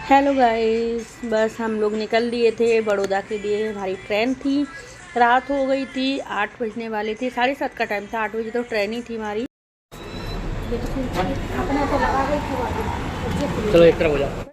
Hello guys, बस हम लोग निकल लिए थे बड़ौदा के लिए। हमारी ट्रेन थी, रात हो गई थी, 8 बजने वाले थे, 7:30 का टाइम था, 8 बजे तो ट्रेन ही थी हमारी। चलो एक तरफ हो जाओ।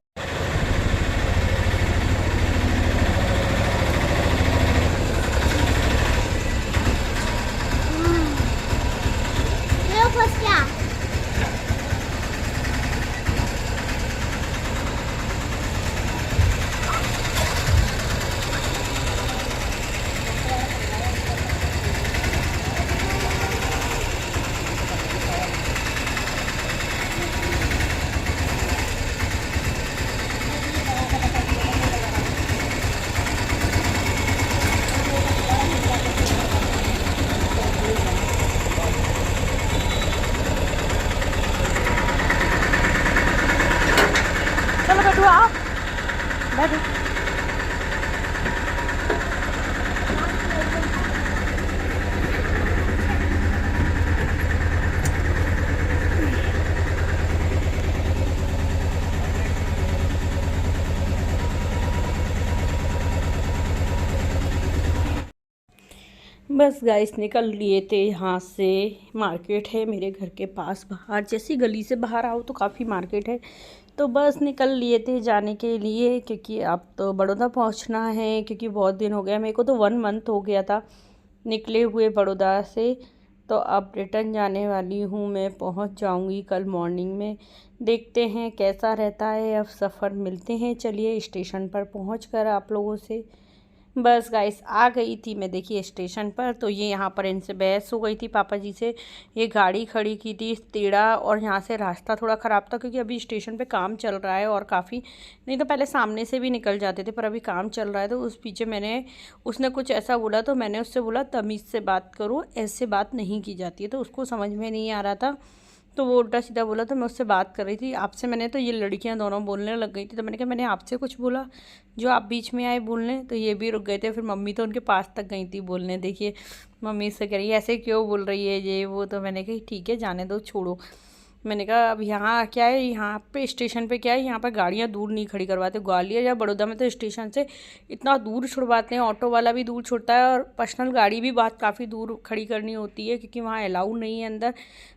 चलो बैठो, आओ बैठो। बस गाइस निकल लिए थे यहाँ से। मार्केट है मेरे घर के पास, बाहर जैसी गली से बाहर आओ तो काफ़ी मार्केट है। तो बस निकल लिए थे जाने के लिए, क्योंकि अब तो बड़ौदा पहुँचना है, क्योंकि बहुत दिन हो गया मेरे को, तो 1 मंथ हो गया था निकले हुए बड़ौदा से। तो अब रिटर्न जाने वाली हूँ, मैं पहुँच जाऊँगी कल मॉर्निंग में। देखते हैं कैसा रहता है अब सफ़र, मिलते हैं चलिए स्टेशन पर पहुँच कर आप लोगों से। बस गाइस आ गई थी मैं, देखिए स्टेशन पर। तो ये यहाँ पर इनसे बहस हो गई थी पापा जी से, ये गाड़ी खड़ी की थी टेढ़ा, और यहाँ से रास्ता थोड़ा ख़राब था क्योंकि अभी स्टेशन पे काम चल रहा है और काफ़ी, नहीं तो पहले सामने से भी निकल जाते थे, पर अभी काम चल रहा है। तो उस पीछे मैंने, उसने कुछ ऐसा बोला तो मैंने उससे बोला तमीज़ से बात करो, ऐसे बात नहीं की जाती है। तो उसको समझ में नहीं आ रहा था, तो वो उल्टा सीधा बोला। तो मैं उससे बात कर रही थी आपसे, मैंने तो ये लड़कियां दोनों बोलने लग गई थी। तो मैंने कहा मैंने आपसे कुछ बोला जो आप बीच में आए बोलने? तो ये भी रुक गए थे। फिर मम्मी तो उनके पास तक गई थी बोलने, देखिए मम्मी से कह रही है ऐसे क्यों बोल रही है ये वो। तो मैंने कही ठीक है जाने दो, छोड़ो। मैंने कहा अब यहाँ क्या है, यहाँ पे स्टेशन पे क्या है, यहाँ पर गाड़ियाँ दूर नहीं खड़ी करवाते। ग्वालियर या बड़ौदा में तो स्टेशन से इतना दूर छुड़वाते हैं, ऑटो वाला भी दूर छुड़ता है, और पर्सनल गाड़ी भी बात काफ़ी दूर खड़ी करनी होती है, क्योंकि वहाँ अलाउ नहीं है अंदर।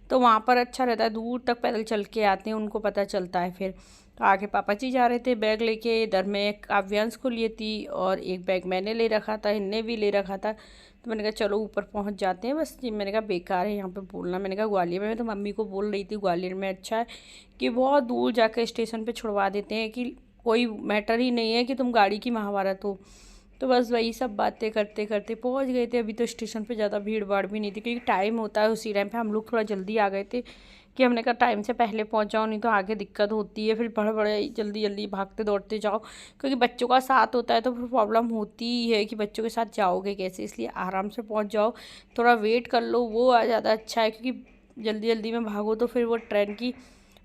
तो वहाँ पर अच्छा रहता है, दूर तक पैदल चल के आते हैं, उनको पता चलता है। फिर तो आगे पापा जी जा रहे थे बैग लेके, इधर मैं काव्यांश को लिए थी, और एक बैग मैंने ले रखा था, इनने भी ले रखा था। तो मैंने कहा चलो ऊपर पहुंच जाते हैं। बस मैंने कहा बेकार है यहाँ पे बोलना। मैंने कहा ग्वालियर में, तो मम्मी को बोल रही थी ग्वालियर में अच्छा है कि बहुत दूर जाकर स्टेशन पे छुड़वा देते हैं, कि कोई मैटर ही नहीं है कि तुम गाड़ी की महाभारत हो। तो बस वही सब बातें करते करते पहुंच गए थे। अभी तो स्टेशन पे ज़्यादा भीड़ भाड़ भी नहीं थी, क्योंकि टाइम होता है उसी टाइम पे। हम लोग थोड़ा जल्दी आ गए थे, कि हमने कहा टाइम से पहले पहुंच जाओ, नहीं तो आगे दिक्कत होती है, फिर बड़े बड़े जल्दी जल्दी भागते दौड़ते जाओ, क्योंकि बच्चों का साथ होता है तो फिर प्रॉब्लम होती ही है कि बच्चों के साथ जाओगे कैसे। इसलिए आराम से पहुंच जाओ, थोड़ा वेट कर लो, वो आ ज़्यादा अच्छा है, क्योंकि जल्दी जल्दी में भागो तो फिर वो ट्रेन की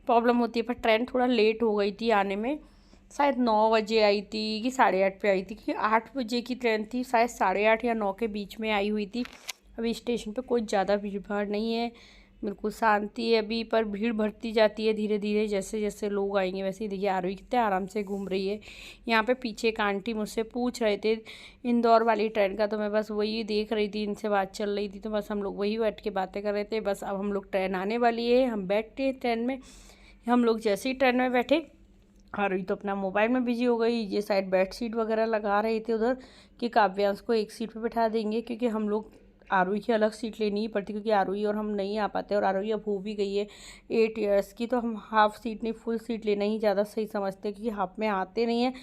प्रॉब्लम होती है। पर ट्रेन थोड़ा लेट हो गई थी आने में, शायद 9 बजे आई थी कि 8:30 पे आई थी, क्योंकि 8 बजे की ट्रेन थी, शायद 8:30 या 9 के बीच में आई हुई थी। अभी स्टेशन पे कोई ज़्यादा भीड़ भाड़ नहीं है, बिल्कुल शांति है अभी। पर भीड़ बढ़ती जाती है धीरे धीरे, जैसे जैसे लोग आएंगे वैसे ही। देखिए आरोही कितने आराम से घूम रही है। यहाँ पे पीछे एक आंटी मुझसे पूछ रहे थे इंदौर वाली ट्रेन का, तो मैं बस वही देख रही थी, इनसे बात चल रही थी, तो बस हम लोग वही बैठ के बातें कर रहे थे। बस अब हम लोग ट्रेन आने वाली है, हम बैठते ट्रेन में। हम लोग जैसे ही ट्रेन में बैठे, आरोही तो अपना मोबाइल में बिजी हो गई, ये साइड बेड शीट वगैरह लगा रहे थे उधर, कि काव्यांश को एक सीट पे बैठा देंगे, क्योंकि हम लोग आरोही की अलग सीट लेनी ही पड़ती, क्योंकि आरोही और हम नहीं आ पाते। और आरोही अब हो भी गई है 8 ईयर्स की, तो हम हाफ सीट नहीं फुल सीट लेना ही ज़्यादा सही समझते हैं, क्योंकि हाफ में आते नहीं हैं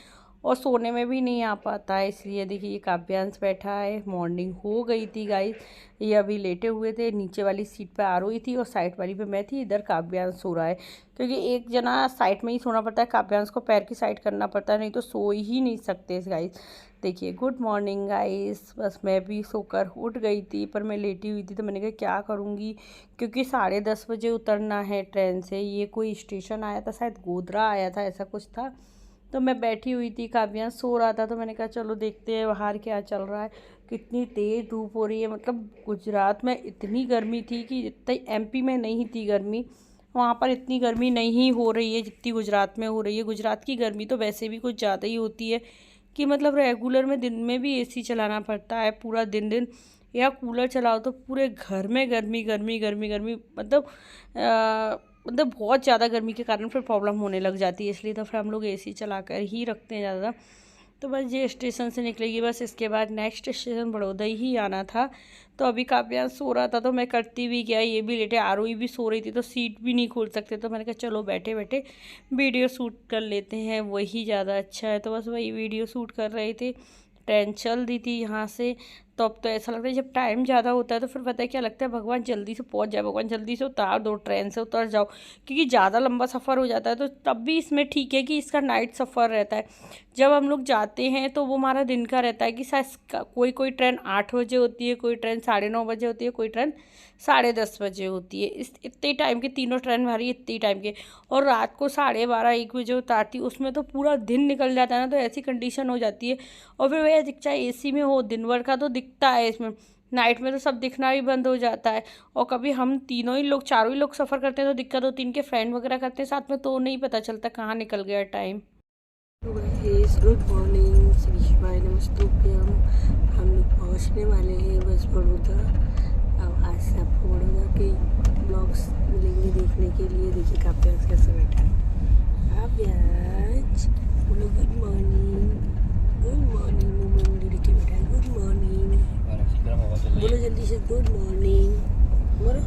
और सोने में भी नहीं आ पाता है। इसलिए देखिए ये काव्यांश बैठा है, मॉर्निंग हो गई थी गाइस। ये अभी लेटे हुए थे, नीचे वाली सीट पे आरोही थी और साइड वाली पे मैं थी, इधर काव्यांश सो रहा है, क्योंकि एक जना साइड में ही सोना पड़ता है, काव्यांश को पैर की साइड करना पड़ता है, नहीं तो सो ही नहीं सकते गाइस। देखिए गुड मॉर्निंग गाइस। बस मैं भी सोकर उठ गई थी, पर मैं लेटी हुई थी, तो मैंने कहा क्या करूँगी, क्योंकि 10:30 बजे उतरना है ट्रेन से। ये कोई स्टेशन आया था, शायद गोधरा आया था, ऐसा कुछ था। तो मैं बैठी हुई थी, काव्यांश सो रहा था, तो मैंने कहा चलो देखते हैं बाहर क्या चल रहा है। कितनी तेज़ धूप हो रही है, मतलब गुजरात में इतनी गर्मी थी कि इतनी एमपी में नहीं थी गर्मी, वहाँ पर इतनी गर्मी नहीं हो रही है जितनी गुजरात में हो रही है। गुजरात की गर्मी तो वैसे भी कुछ ज़्यादा ही होती है कि मतलब रेगुलर में दिन में भी एसी चलाना पड़ता है पूरा दिन दिन, या कूलर चलाओ तो पूरे घर में गर्मी गर्मी गर्मी गर्मी, मतलब बहुत ज़्यादा गर्मी के कारण फिर प्रॉब्लम होने लग जाती है। इसलिए तो फिर हम लोग एसी चला कर ही रखते हैं ज़्यादा। तो बस ये स्टेशन से निकलेगी, बस इसके बाद नेक्स्ट स्टेशन बड़ौदा ही आना था। तो अभी काव्यांश सो रहा था तो मैं करती भी क्या, ये भी लेटे, आरोही भी सो रही थी तो सीट भी नहीं खोल सकते, तो मैंने कहा चलो बैठे बैठे वीडियो शूट कर लेते हैं, वही ज़्यादा अच्छा है। तो बस वही वीडियो शूट कर रहे थे। ट्रेन चल दी थी यहाँ से। तो अब तो ऐसा लगता है जब टाइम ज़्यादा होता है तो फिर पता है क्या लगता है, भगवान जल्दी से पहुँच जाए, भगवान जल्दी से उतार दो, ट्रेन से उतर जाओ, क्योंकि ज़्यादा लंबा सफ़र हो जाता है। तो तब भी इसमें ठीक है कि इसका नाइट सफ़र रहता है। जब हम लोग जाते हैं तो वो हमारा दिन का रहता है कि शायद कोई कोई ट्रेन 8 बजे होती है, कोई ट्रेन 9:30 बजे होती है, कोई ट्रेन 10:30 बजे होती है। इस इतने टाइम के तीनों ट्रेन हमारी इतने टाइम के, और रात को 12:30-1 बजे उतारती, उसमें तो पूरा दिन निकल जाता है ना। तो ऐसी कंडीशन हो जाती है। और फिर वह चाहे एसी में हो, दिन भर का तो दिखता है इसमें, नाइट में तो सब दिखना भी बंद हो जाता है। और कभी हम तीनों ही लोग, चारों ही लोग सफ़र करते हैं तो दिक्कत होती है, इनके फ्रेंड वगैरह करते हैं साथ में तो नहीं पता चलता कहाँ निकल गया टाइम। गुड मॉर्निंग, श्री शिवाय नमस्तुभ्यम। हम लोग पहुँचने वाले हैं बस बड़ौदा। अब आज से आपको बड़ौदा के ब्लॉग्स मिलेंगे देखने के लिए। देखिए काव्यांश कैसे बैठा है। काव्यांश बोलो गुड मॉर्निंग, गुड मॉर्निंग। मुंडी लेके बैठा है, गुड मॉर्निंग बोलो जल्दी से, गुड मॉर्निंग बोलो।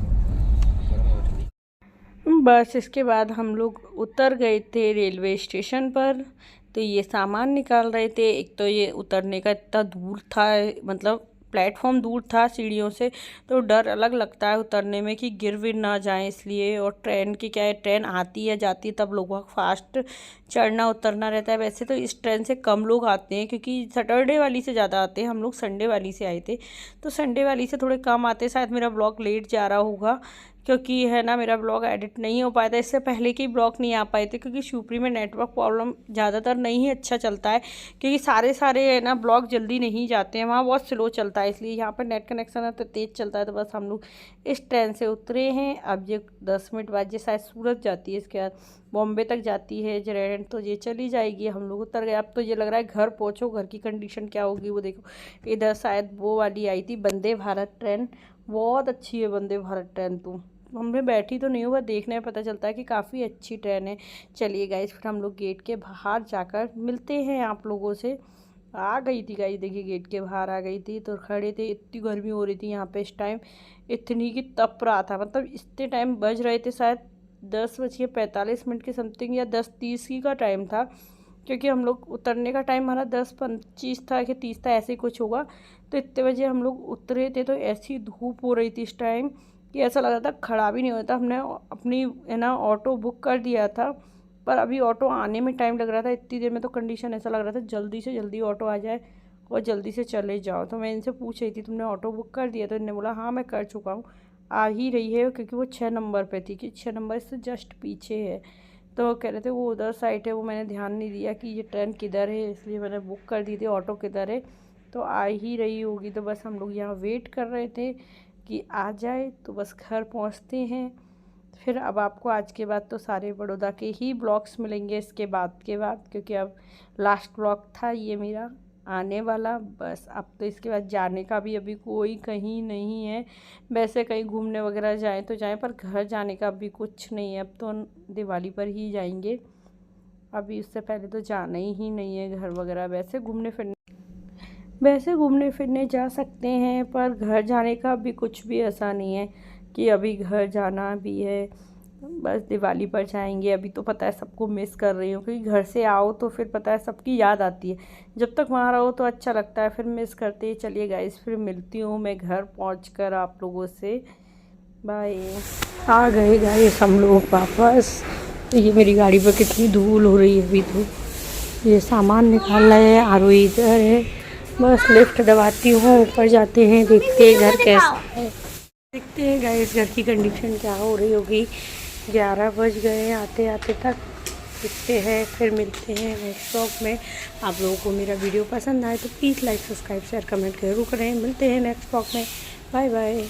बस इसके बाद हम लोग उतर गए थे रेलवे स्टेशन पर। तो ये सामान निकाल रहे थे। एक तो ये उतरने का इतना दूर था, मतलब प्लेटफॉर्म दूर था सीढ़ियों से, तो डर अलग लगता है उतरने में कि गिर विर ना जाए इसलिए। और ट्रेन की क्या है, ट्रेन आती है जाती है तब लोगों का फास्ट चढ़ना उतरना रहता है। वैसे तो इस ट्रेन से कम लोग आते हैं क्योंकि सैटरडे वाली से ज़्यादा आते हैं, हम लोग संडे वाली से आए थे तो संडे वाली से थोड़े कम आते। शायद मेरा ब्लॉग लेट जा रहा होगा क्योंकि है ना, मेरा ब्लॉग एडिट नहीं हो पाया था, इससे पहले के ब्लॉग नहीं आ पाए थे क्योंकि शिवपुरी में नेटवर्क प्रॉब्लम ज़्यादातर नहीं ही अच्छा चलता है, क्योंकि सारे है ना ब्लॉग जल्दी नहीं जाते हैं, वहाँ बहुत स्लो चलता है। इसलिए यहाँ पर नेट कनेक्शन है तो तेज़ चलता है। तो बस हम लोग इस ट्रेन से उतरे हैं। अब ये 10 मिनट बाद ये शायद सूरत जाती है, इसके बाद बॉम्बे तक जाती है जेरेंट, तो ये चली जाएगी। हम लोग उतर गए। अब तो ये लग रहा है घर पहुँचो, घर की कंडीशन क्या होगी वो देखो। इधर शायद वो वाली आई थी वंदे भारत ट्रेन, बहुत अच्छी है वंदे भारत ट्रेन। तो हमने बैठी तो नहीं हुआ, देखने में पता चलता है कि काफ़ी अच्छी ट्रेन है। चलिए गाइस, फिर हम लोग गेट के बाहर जाकर मिलते हैं आप लोगों से। आ गई थी गाइस, देखिए गेट के बाहर आ गई थी तो खड़े थे। इतनी गर्मी हो रही थी यहाँ पे इस टाइम, इतनी कि तप रहा था, मतलब इतने टाइम बज रहे थे शायद 10:45 के समथिंग या 10:30 की का टाइम था, क्योंकि हम लोग उतरने का टाइम हमारा 10:25 था कि 30 था, ऐसे ही कुछ होगा। तो इतने बजे हम लोग उतरे थे तो ऐसी धूप हो रही थी इस टाइम कि ऐसा लग रहा था खड़ा भी नहीं होता। हमने अपनी है ना ऑटो बुक कर दिया था, पर अभी ऑटो आने में टाइम लग रहा था। इतनी देर में तो कंडीशन ऐसा लग रहा था जल्दी से जल्दी ऑटो आ जाए और जल्दी से चले जाओ। तो मैं इनसे पूछ रही थी तुमने ऑटो बुक कर दिया, तो इन्होंने बोला हाँ मैं कर चुका हूँ, आ ही रही है, क्योंकि वो 6 नंबर पे थी कि 6 नंबर से जस्ट पीछे है। तो कह रहे थे वो उधर साइड है, वो मैंने ध्यान नहीं दिया कि ये ट्रेन किधर है, इसलिए मैंने बुक कर दी थी ऑटो किधर है, तो आ ही रही होगी। तो बस हम लोग यहाँ वेट कर रहे थे कि आ जाए, तो बस घर पहुँचते हैं। फिर अब आपको आज के बाद तो सारे बड़ौदा के ही ब्लॉग्स मिलेंगे इसके बाद क्योंकि अब लास्ट ब्लॉग था ये मेरा आने वाला। बस अब तो इसके बाद जाने का भी अभी कोई कहीं नहीं है। वैसे कहीं घूमने वगैरह जाएं तो जाएं, पर घर जाने का अभी कुछ नहीं है। अब तो दिवाली पर ही जाएंगे, अभी उससे पहले तो जाना ही नहीं है घर वगैरह। वैसे घूमने फिरने जा सकते हैं, पर घर जाने का भी कुछ भी ऐसा नहीं है कि अभी घर जाना भी है। बस दिवाली पर जाएंगे। अभी तो पता है सबको मिस कर रही हूँ, क्योंकि घर से आओ तो फिर पता है सबकी याद आती है, जब तक वहाँ रहो तो अच्छा लगता है, फिर मिस करते ही। चलिए गाइस, फिर मिलती हूँ मैं घर पहुँच आप लोगों से। बाय। आ गए गाइस हम लोग वापस। तो ये मेरी गाड़ी पर कितनी धूल हो रही है अभी। तो ये सामान निकाल रहे हैं, आरोही इधर है। बस लिफ्ट दबाती हूँ, ऊपर जाते हैं, देखते हैं घर कैसा है। देखते हैं गाइस घर की कंडीशन क्या हो रही होगी। 11 बज गए आते आते तक। देखते हैं, फिर मिलते हैं नेक्स्ट ब्लॉग में। आप लोगों को मेरा वीडियो पसंद आए तो please like subscribe share comment जरूर करें। मिलते हैं नेक्स्ट ब्लॉग में। Bye bye.